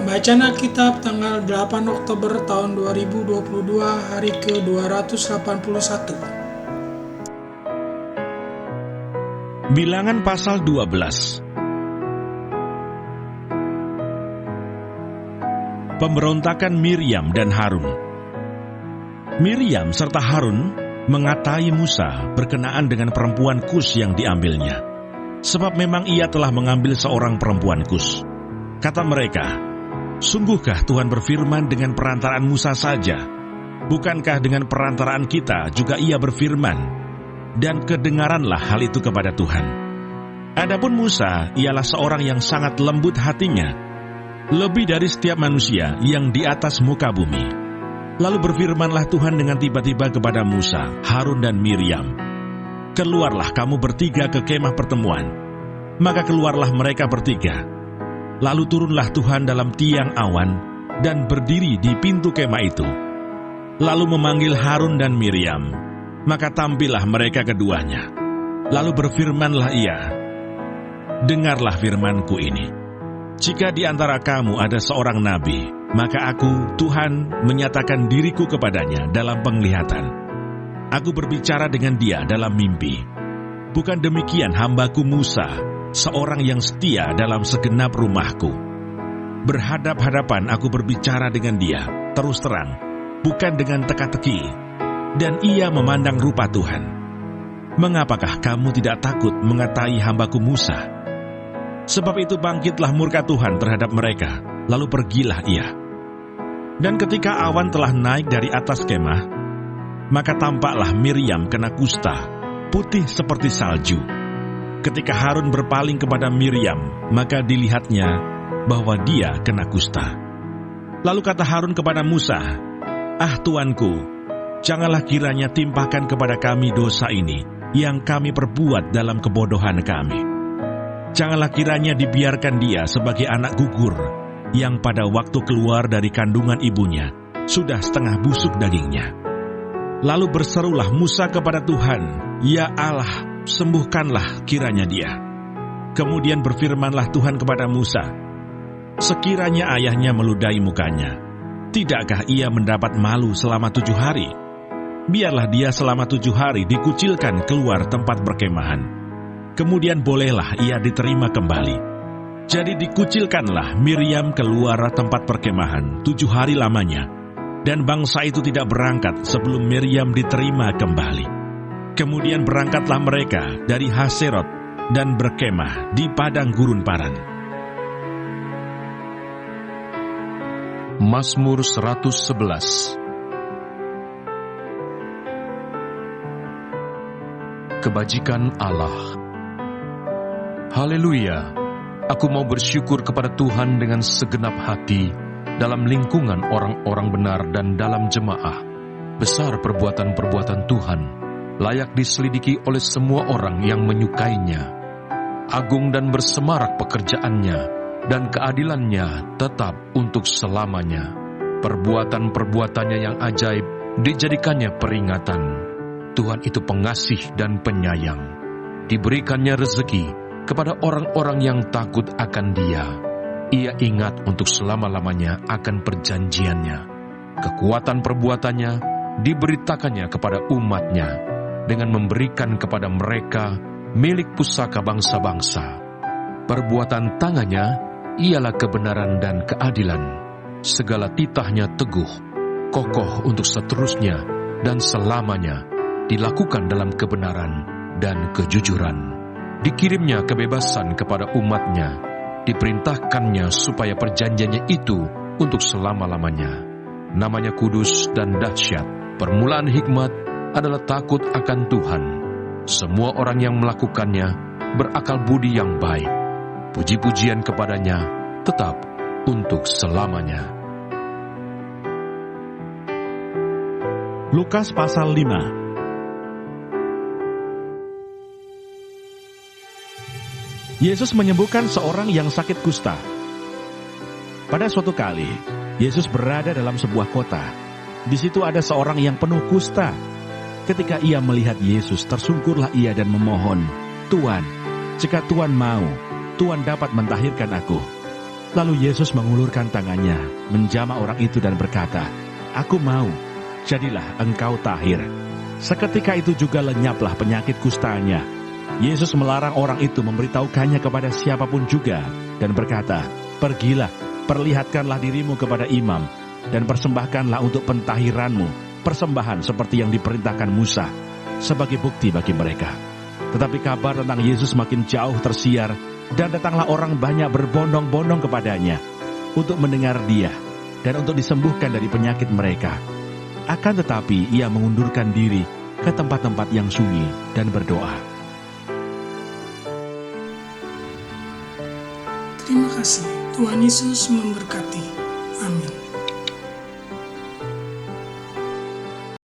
Bacaan Alkitab tanggal 8 Oktober tahun 2022, hari ke-281. Bilangan pasal 12. Pemberontakan Miriam dan Harun. Miriam serta Harun mengatai Musa berkenaan dengan perempuan Kus yang diambilnya, sebab memang ia telah mengambil seorang perempuan Kus. Kata mereka, "Sungguhkah Tuhan berfirman dengan perantaraan Musa saja? Bukankah dengan perantaraan kita juga ia berfirman?" Dan kedengaranlah hal itu kepada Tuhan. Adapun Musa ialah seorang yang sangat lembut hatinya, lebih dari setiap manusia yang di atas muka bumi. Lalu berfirmanlah Tuhan dengan tiba-tiba kepada Musa, Harun dan Miriam, "Keluarlah kamu bertiga ke kemah pertemuan." Maka keluarlah mereka bertiga. Lalu turunlah Tuhan dalam tiang awan dan berdiri di pintu kemah itu. Lalu memanggil Harun dan Miriam. Maka tampillah mereka keduanya. Lalu berfirmanlah ia, "Dengarlah firmanku ini. Jika di antara kamu ada seorang nabi, maka aku, Tuhan, menyatakan diriku kepadanya dalam penglihatan. Aku berbicara dengan dia dalam mimpi. Bukan demikian hambaku Musa, seorang yang setia dalam segenap rumahku. Berhadap-hadapan aku berbicara dengan dia, terus terang, bukan dengan teka-teki, dan ia memandang rupa Tuhan. Mengapakah kamu tidak takut mengatai hambaku Musa? Sebab itu bangkitlah murka Tuhan terhadap mereka, lalu pergilah ia. Dan ketika awan telah naik dari atas kemah, maka tampaklah Miriam kena kusta, putih seperti salju. Ketika Harun berpaling kepada Miriam, maka dilihatnya bahwa dia kena kusta. Lalu kata Harun kepada Musa, "Ah Tuanku, janganlah kiranya timpahkan kepada kami dosa ini yang kami perbuat dalam kebodohan kami. Janganlah kiranya dibiarkan dia sebagai anak gugur yang pada waktu keluar dari kandungan ibunya sudah setengah busuk dagingnya." Lalu berserulah Musa kepada Tuhan, "Ya Allah, sembuhkanlah kiranya dia." Kemudian berfirmanlah Tuhan kepada Musa, "Sekiranya ayahnya meludahi mukanya, tidakkah ia mendapat malu selama 7 hari? Biarlah dia selama 7 hari dikucilkan keluar tempat perkemahan. Kemudian bolehlah ia diterima kembali." Jadi dikucilkanlah Miriam keluar tempat perkemahan 7 hari lamanya, dan bangsa itu tidak berangkat sebelum Miriam diterima kembali. Kemudian berangkatlah mereka dari Haserot dan berkemah di padang gurun Paran. Mazmur 111. Kebajikan Allah. Haleluya! Aku mau bersyukur kepada Tuhan dengan segenap hati, dalam lingkungan orang-orang benar dan dalam jemaah. Besar perbuatan-perbuatan Tuhan, layak diselidiki oleh semua orang yang menyukainya. Agung dan bersemarak pekerjaannya, dan keadilannya tetap untuk selamanya. Perbuatan-perbuatannya yang ajaib dijadikannya peringatan. Tuhan itu pengasih dan penyayang. Diberikannya rezeki kepada orang-orang yang takut akan Dia. Ia ingat untuk selama-lamanya akan perjanjiannya. Kekuatan perbuatannya diberitakannya kepada umatnya, dengan memberikan kepada mereka milik pusaka bangsa-bangsa. Perbuatan tangannya ialah kebenaran dan keadilan. Segala titahnya teguh, kokoh untuk seterusnya dan selamanya, dilakukan dalam kebenaran dan kejujuran. Dikirimnya kebebasan kepada umatnya, diperintahkannya supaya perjanjiannya itu untuk selama-lamanya. Namanya kudus dan dahsyat. Permulaan hikmat adalah takut akan Tuhan. Semua orang yang melakukannya berakal budi yang baik. Puji-pujian kepadanya tetap untuk selamanya. Lukas pasal 5. Yesus menyembuhkan seorang yang sakit kusta. Pada suatu kali, Yesus berada dalam sebuah kota. Di situ ada seorang yang penuh kusta. Ketika ia melihat Yesus, tersungkurlah ia dan memohon, "Tuan, jika Tuan mau, Tuan dapat mentahirkan aku." Lalu Yesus mengulurkan tangannya, menjamah orang itu dan berkata, "Aku mau, jadilah engkau tahir." Seketika itu juga lenyaplah penyakit kustanya. Yesus melarang orang itu memberitahukannya kepada siapapun juga, dan berkata, "Pergilah, perlihatkanlah dirimu kepada imam, dan persembahkanlah untuk pentahiranmu persembahan seperti yang diperintahkan Musa, sebagai bukti bagi mereka." Tetapi kabar tentang Yesus makin jauh tersiar, dan datanglah orang banyak berbondong-bondong kepadanya untuk mendengar dia dan untuk disembuhkan dari penyakit mereka. Akan tetapi ia mengundurkan diri ke tempat-tempat yang sunyi dan berdoa. Terima kasih. Tuhan Yesus memberkati.